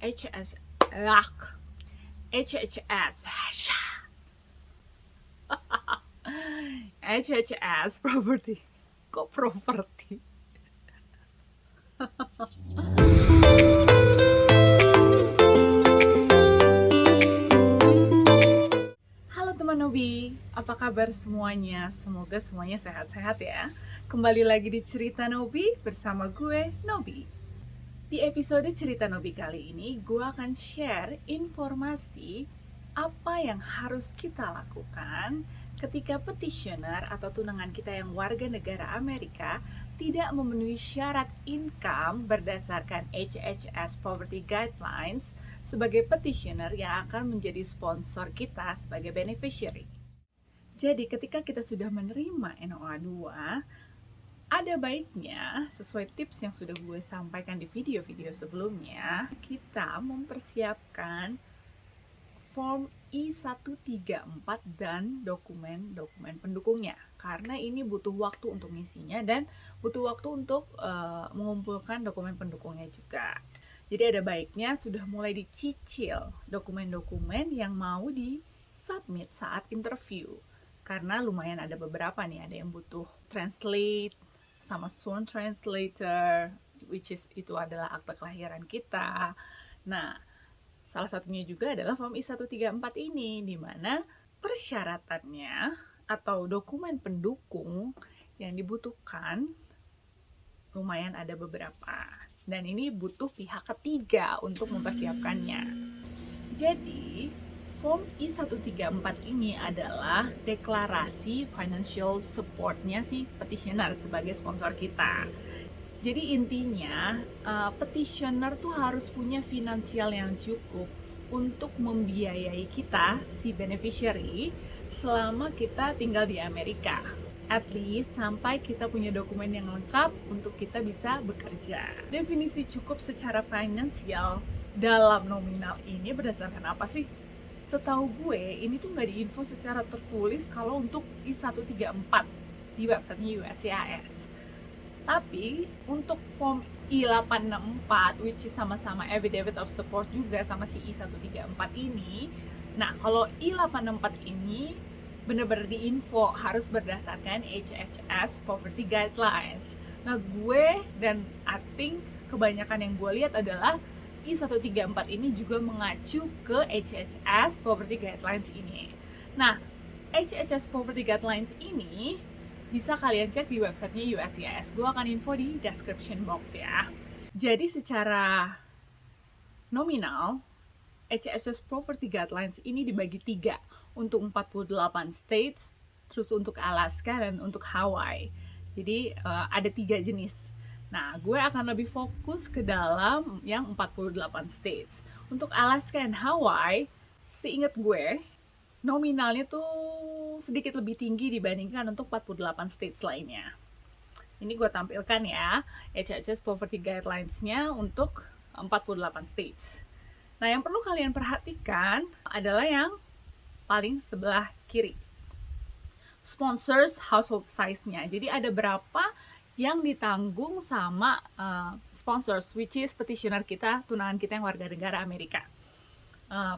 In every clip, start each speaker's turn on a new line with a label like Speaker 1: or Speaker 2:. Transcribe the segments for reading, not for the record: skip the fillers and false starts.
Speaker 1: HHS HHS property. Kok property? Halo teman Nobi, apa kabar semuanya? Semoga semuanya sehat-sehat ya. Kembali lagi di Cerita Nobi bersama gue, Nobi. Di episode Cerita Nobi kali ini, gue akan share informasi apa yang harus kita lakukan ketika petitioner atau tunangan kita yang warga negara Amerika tidak memenuhi syarat income berdasarkan HHS Poverty Guidelines sebagai petitioner yang akan menjadi sponsor kita sebagai beneficiary. Jadi ketika kita sudah menerima NOA 2, ada baiknya, sesuai tips yang sudah gue sampaikan di video-video sebelumnya, kita mempersiapkan form I-134 dan dokumen-dokumen pendukungnya. Karena ini butuh waktu untuk ngisinya dan butuh waktu untuk mengumpulkan dokumen pendukungnya juga. Jadi ada baiknya sudah mulai dicicil dokumen-dokumen yang mau di-submit saat interview. Karena lumayan ada beberapa nih, ada yang butuh translate, sama sworn translator, which is itu adalah akte kelahiran kita. Nah, salah satunya juga adalah form I-134 ini, di mana persyaratannya atau dokumen pendukung yang dibutuhkan lumayan ada beberapa. Dan ini butuh pihak ketiga untuk mempersiapkannya. Jadi, form I-134 ini adalah deklarasi financial support-nya si petitioner sebagai sponsor kita. Jadi intinya, petitioner tuh harus punya finansial yang cukup untuk membiayai kita, si beneficiary, selama kita tinggal di Amerika. At least sampai kita punya dokumen yang lengkap untuk kita bisa bekerja. Definisi cukup secara finansial dalam nominal ini berdasarkan apa sih? Setahu gue, ini tuh nggak diinfo secara tertulis kalau untuk I-134 di websitenya USCIS. Tapi untuk form I-864, which is sama-sama Affidavit of Support juga sama si I-134 ini, nah kalau I-864 ini benar-benar diinfo harus berdasarkan HHS Poverty Guidelines. Nah gue dan I think kebanyakan yang gue lihat adalah I-134 ini juga mengacu ke HHS Poverty Guidelines ini. Nah, HHS Poverty Guidelines ini bisa kalian cek di websitenya USCIS. Gue akan info di description box ya. Jadi secara nominal, HHS Poverty Guidelines ini dibagi 3 untuk 48 states, terus untuk Alaska dan untuk Hawaii. Jadi ada 3 jenis. Nah, gue akan lebih fokus ke dalam yang 48 states. Untuk Alaska dan Hawaii, seingat gue, nominalnya tuh sedikit lebih tinggi dibandingkan untuk 48 states lainnya. Ini gue tampilkan ya, HHS Poverty Guidelines-nya untuk 48 states. Nah, yang perlu kalian perhatikan adalah yang paling sebelah kiri. Sponsors household size-nya. Jadi ada berapa yang ditanggung sama sponsors, which is petitioner kita, tunangan kita yang warga negara Amerika.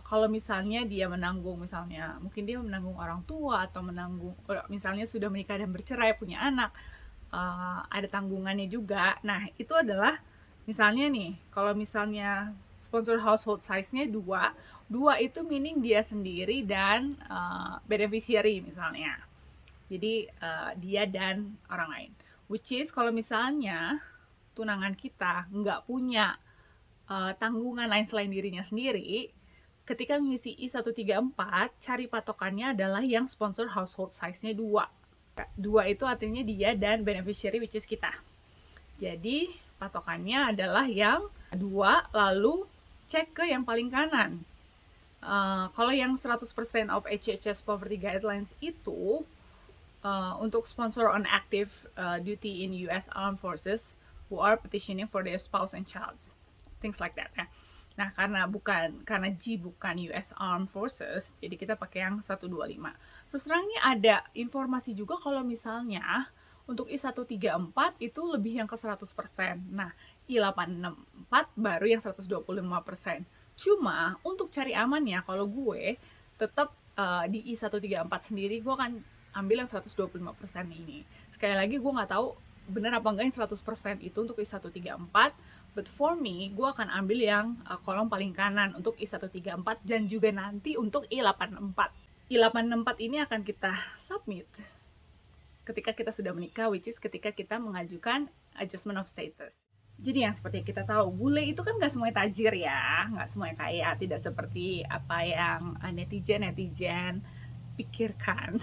Speaker 1: Kalau misalnya dia menanggung, misalnya mungkin dia menanggung orang tua atau menanggung, misalnya sudah menikah dan bercerai, punya anak, ada tanggungannya juga. Nah, itu adalah misalnya nih, kalau misalnya sponsor household size-nya 2 itu meaning dia sendiri dan beneficiary misalnya. Jadi dia dan orang lain. Which is kalau misalnya tunangan kita nggak punya tanggungan lain selain dirinya sendiri, ketika mengisi I-134, cari patokannya adalah yang sponsor household size-nya 2. 2 itu artinya dia dan beneficiary, which is kita. Jadi patokannya adalah yang 2, lalu cek ke yang paling kanan. Kalau yang 100% of HHS Poverty Guidelines itu untuk sponsor on active duty in US Armed Forces who are petitioning for their spouse and child, things like that ya. Nah, karena G bukan US Armed Forces, jadi kita pakai yang 125. Terus terang ini ada informasi juga kalau misalnya untuk I-134 itu lebih yang ke 100%. Nah, I864 baru yang 125%. Cuma untuk cari amannya, kalau gue tetap di I134 sendiri gue akan ambil yang 125% ini. Sekali lagi gue nggak tahu benar apa enggak yang 100% itu untuk I134, but for me gue akan ambil yang kolom paling kanan untuk I134 dan juga nanti untuk I864. I864 ini akan kita submit ketika kita sudah menikah, which is ketika kita mengajukan adjustment of status. Jadi yang seperti kita tahu, bule itu kan nggak semuanya tajir ya, nggak semuanya kaya, tidak seperti apa yang netizen pikirkan.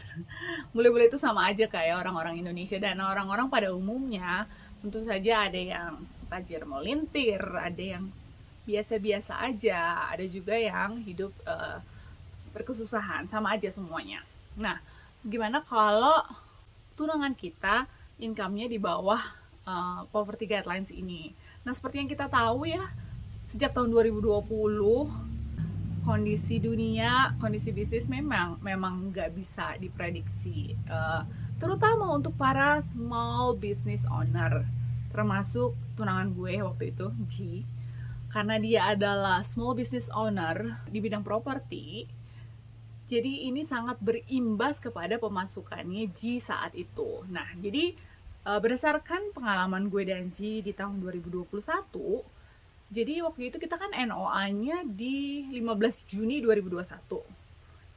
Speaker 1: Bule-bule itu sama aja kayak orang-orang Indonesia, dan orang-orang pada umumnya tentu saja ada yang tajir melintir, ada yang biasa-biasa aja, ada juga yang hidup berkesusahan, sama aja semuanya. Nah, gimana kalau tunangan kita income-nya di bawah poverty guidelines ini? Nah, seperti yang kita tahu ya, sejak tahun 2020 kondisi dunia, kondisi bisnis memang nggak bisa diprediksi, terutama untuk para small business owner, termasuk tunangan gue waktu itu, G, karena dia adalah small business owner di bidang properti. Jadi ini sangat berimbas kepada pemasukannya G saat itu. Nah, jadi berdasarkan pengalaman gue dan G di tahun 2021, jadi waktu itu kita kan NOA-nya di 15 Juni 2021.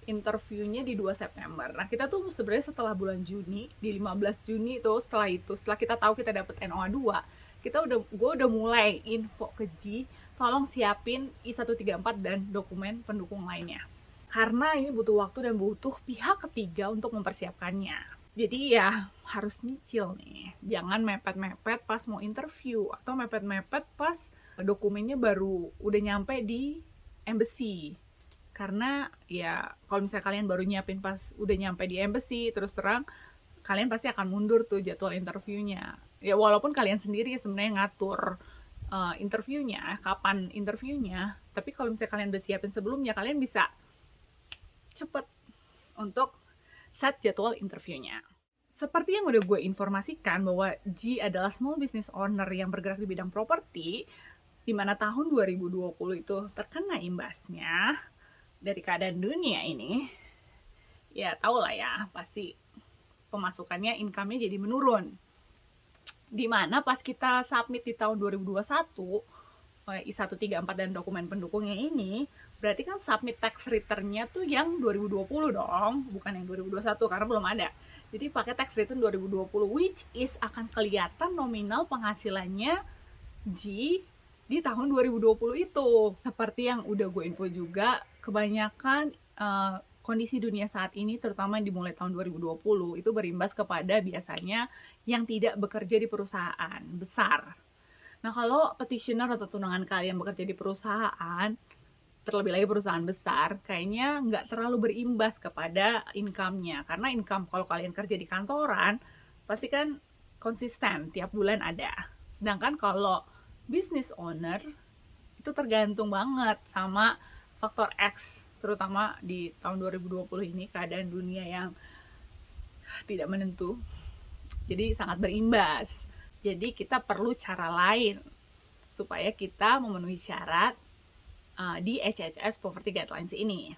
Speaker 1: Interviewnya di 2 September. Nah, kita tuh sebenarnya setelah bulan Juni, di 15 Juni tuh, setelah kita tahu kita dapat NOA 2, gue udah mulai info ke G, tolong siapin I134 dan dokumen pendukung lainnya. Karena ini butuh waktu dan butuh pihak ketiga untuk mempersiapkannya. Jadi ya harus nyicil nih. Jangan mepet-mepet pas mau interview, atau mepet-mepet pas dokumennya baru udah nyampe di embassy. Karena ya kalau misalnya kalian baru nyiapin pas udah nyampe di embassy, terus terang kalian pasti akan mundur tuh jadwal interviewnya. Ya walaupun kalian sendiri sebenarnya ngatur interviewnya, kapan interviewnya, tapi kalau misalnya kalian udah siapin sebelumnya, kalian bisa cepet untuk set jadwal interviewnya. Seperti yang udah gue informasikan bahwa G adalah small business owner yang bergerak di bidang properti, di mana tahun 2020 itu terkena imbasnya dari keadaan dunia ini. Ya tau lah ya, pasti pemasukannya, income-nya jadi menurun. Dimana pas kita submit di tahun 2021 I134 dan dokumen pendukungnya ini, berarti kan submit tax return-nya tuh yang 2020 dong, bukan yang 2021 karena belum ada. Jadi pakai tax return 2020, which is akan kelihatan nominal penghasilannya G di tahun 2020 itu. Seperti yang udah gue info juga, kebanyakan kondisi dunia saat ini, terutama dimulai tahun 2020, itu berimbas kepada biasanya yang tidak bekerja di perusahaan besar. Nah, kalau petitioner atau tunangan kalian bekerja di perusahaan, terlebih lagi perusahaan besar, kayaknya nggak terlalu berimbas kepada income-nya. Karena income kalau kalian kerja di kantoran, pasti kan konsisten, tiap bulan ada. Sedangkan kalau business owner, itu tergantung banget sama faktor X, terutama di tahun 2020 ini, keadaan dunia yang tidak menentu. Jadi sangat berimbas. Jadi kita perlu cara lain supaya kita memenuhi syarat di HHS Poverty Guidelines ini.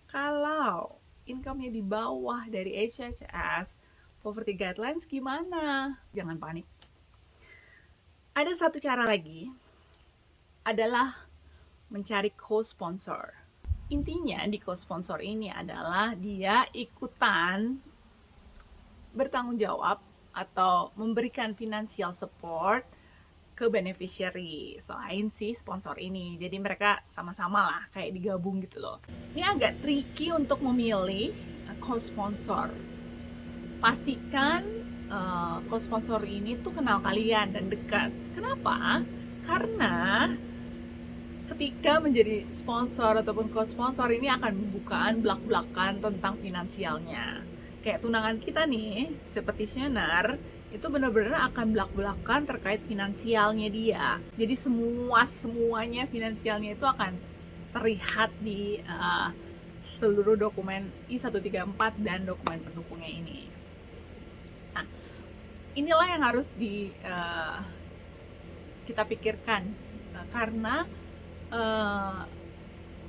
Speaker 1: Kalau income-nya di bawah dari HHS Poverty Guidelines gimana? Jangan panik. Ada satu cara lagi, adalah mencari co-sponsor. Intinya di co-sponsor ini adalah dia ikutan bertanggung jawab atau memberikan financial support ke beneficiary selain si sponsor ini. Jadi mereka sama-sama lah kayak digabung gitu loh. Ini agak tricky untuk memilih co-sponsor. Pastikan co-sponsor ini tuh kenal kalian dan dekat. Kenapa? Karena ketika menjadi sponsor ataupun co-sponsor ini akan membukaan belak-belakan tentang finansialnya. Kayak tunangan kita nih, si petitioner, itu benar-benar akan belak-belakan terkait finansialnya dia. Jadi semuanya finansialnya itu akan terlihat di seluruh dokumen I134 dan dokumen pendukungnya ini. Nah, inilah yang harus kita pikirkan, karena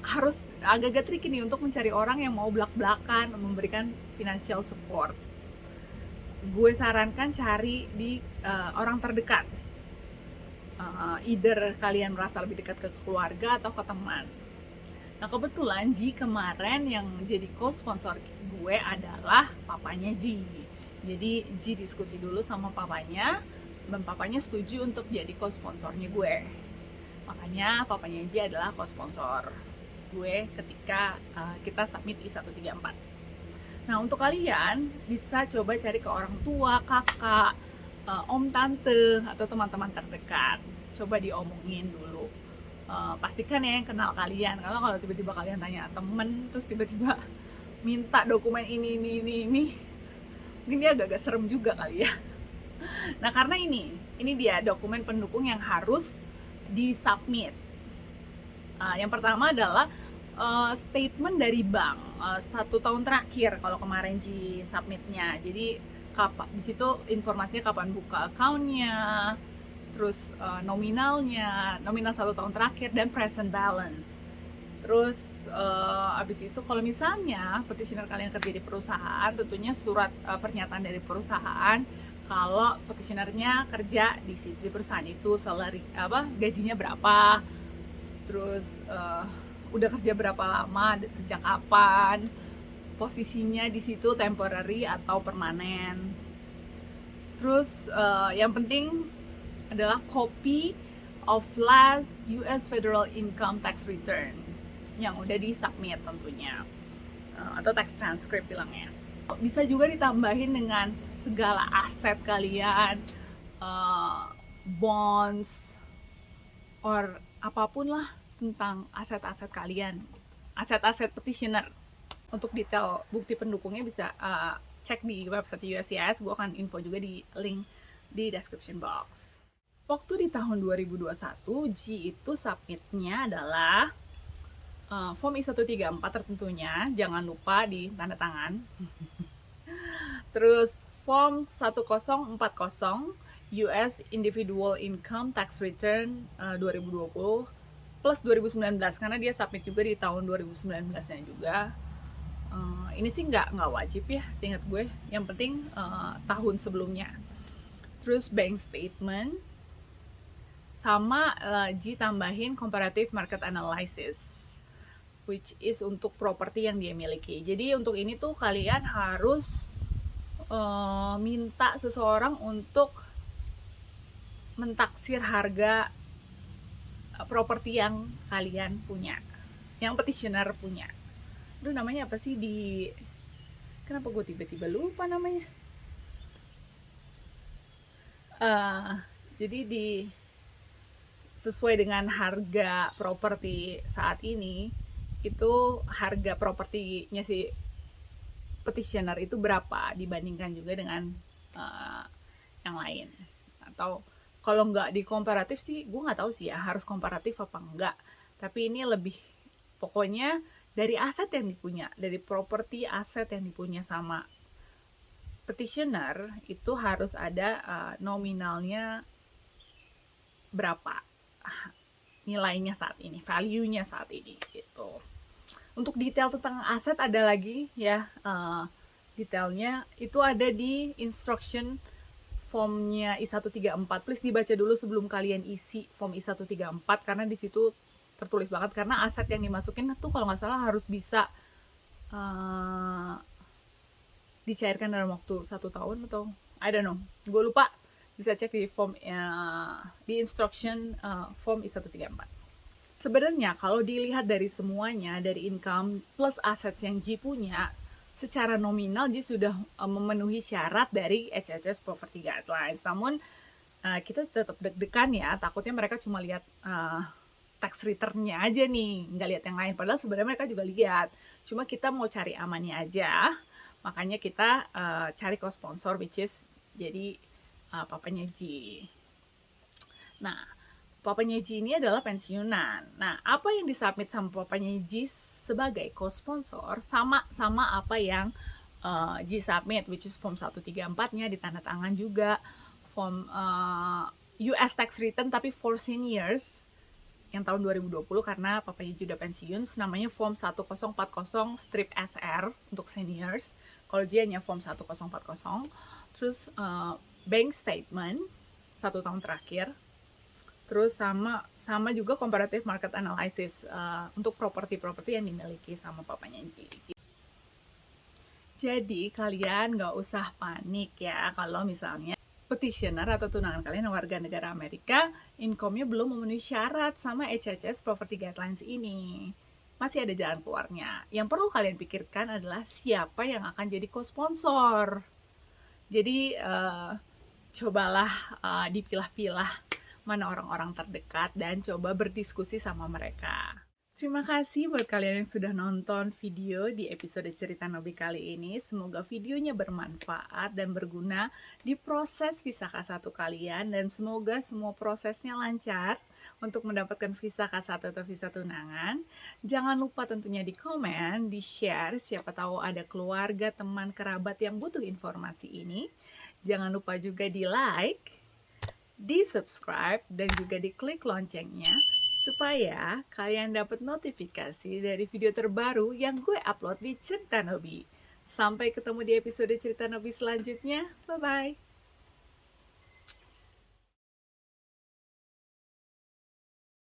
Speaker 1: harus agak-agak tricky nih untuk mencari orang yang mau belak-belakan memberikan financial support. Gue sarankan cari di orang terdekat, either kalian merasa lebih dekat ke keluarga atau ke teman. Nah kebetulan Ji kemarin yang jadi co-sponsor gue adalah papanya Ji. Jadi Ji diskusi dulu sama papanya, dan papanya setuju untuk jadi co-sponsornya gue. Makanya papanya Ji adalah co-sponsor gue ketika kita submit I-134. Nah untuk kalian bisa coba cari ke orang tua, kakak, om, tante, atau teman-teman terdekat. Coba diomongin dulu. Pastikan ya yang kenal kalian, karena kalau tiba-tiba kalian tanya temen terus tiba-tiba minta dokumen ini, mungkin dia agak-agak serem juga kali ya. Nah karena ini dia dokumen pendukung yang harus disubmit. Yang pertama adalah statement dari bank 1 tahun terakhir kalau kemarin di submitnya. Jadi di situ informasinya kapan buka accountnya, terus nominal 1 tahun terakhir, dan present balance. Terus abis itu kalau misalnya petitioner kalian kerja di perusahaan, tentunya surat pernyataan dari perusahaan kalau petitionernya kerja di perusahaan itu, salary gajinya berapa, terus udah kerja berapa lama, sejak kapan, posisinya di situ temporary atau permanen. Terus yang penting adalah copy of last US Federal Income Tax Return yang udah di-submit tentunya, atau tax transcript bilangnya. Bisa juga ditambahin dengan segala aset kalian, bonds, or apapun lah tentang aset-aset kalian, aset-aset petitioner. Untuk detail bukti pendukungnya bisa cek di website USCIS. Gue akan info juga di link di description box. Waktu di tahun 2021, Ji itu submitnya adalah form I-134 tentunya, jangan lupa di tanda tangan. Terus form 1040 US Individual Income Tax Return 2020 plus 2019, karena dia submit juga di tahun 2019-nya juga. Ini sih nggak wajib ya, seingat gue. Yang penting tahun sebelumnya. Terus bank statement, sama Ji tambahin comparative market analysis, which is untuk properti yang dia miliki. Jadi untuk ini tuh kalian harus minta seseorang untuk mentaksir harga properti yang kalian punya, yang petitioner punya. Aduh namanya apa sih kenapa gue tiba-tiba lupa namanya. Jadi sesuai dengan harga properti saat ini, itu harga propertinya si petitioner itu berapa dibandingkan juga dengan yang lain. Atau kalau nggak di komparatif sih, gue nggak tahu sih ya harus komparatif apa enggak. Tapi ini lebih pokoknya dari aset yang dipunya, dari properti aset yang dipunya sama petitioner itu harus ada nominalnya berapa, nilainya saat ini, value-nya saat ini gitu. Untuk detail tentang aset ada lagi ya, detailnya itu ada di instruction formnya I-134. Please dibaca dulu sebelum kalian isi form I-134, karena di situ tertulis banget, karena aset yang dimasukin tuh kalau nggak salah harus bisa dicairkan dalam waktu 1 tahun atau I don't know, gue lupa. Bisa cek di form di instruction form I-134. Sebenarnya kalau dilihat dari semuanya, dari income plus aset yang Ji punya, secara nominal Ji sudah memenuhi syarat dari HHS Property Guidelines. Namun kita tetap deg-degan ya, takutnya mereka cuma lihat tax return-nya aja nih, nggak lihat yang lain. Padahal sebenarnya mereka juga lihat, cuma kita mau cari amannya aja. Makanya kita cari co-sponsor, which is jadi papanya Ji. Nah, papanya Ji ini adalah pensiunan. Nah, apa yang disubmit sama papanya Ji sebagai co-sponsor sama apa yang Ji submit, which is form 134-nya ditandatangan juga, form US tax return tapi for seniors yang tahun 2020 karena papanya sudah pensiun, namanya Form 1040 strip SR untuk seniors. Kalau dia hanya Form 1040. Terus bank statement 1 tahun terakhir. Terus sama juga comparative market analysis untuk properti-properti yang dimiliki sama papanya Ji. Jadi kalian nggak usah panik ya kalau misalnya petitioner atau tunangan kalian yang warga negara Amerika, income-nya belum memenuhi syarat sama HHS Property Guidelines ini. Masih ada jalan keluarnya. Yang perlu kalian pikirkan adalah siapa yang akan jadi co-sponsor. Jadi cobalah dipilah-pilah mana orang-orang terdekat dan coba berdiskusi sama mereka. Terima kasih buat kalian yang sudah nonton video di episode Cerita Nobi kali ini. Semoga videonya bermanfaat dan berguna di proses visa K1 kalian. Dan semoga semua prosesnya lancar untuk mendapatkan visa K1 atau visa tunangan. Jangan lupa tentunya di komen, di share, siapa tahu ada keluarga, teman, kerabat yang butuh informasi ini. Jangan lupa juga di like, di subscribe, dan juga di klik loncengnya supaya kalian dapat notifikasi dari video terbaru yang gue upload di Cerita Nobi. Sampai ketemu di episode Cerita Nobi selanjutnya. Bye-bye.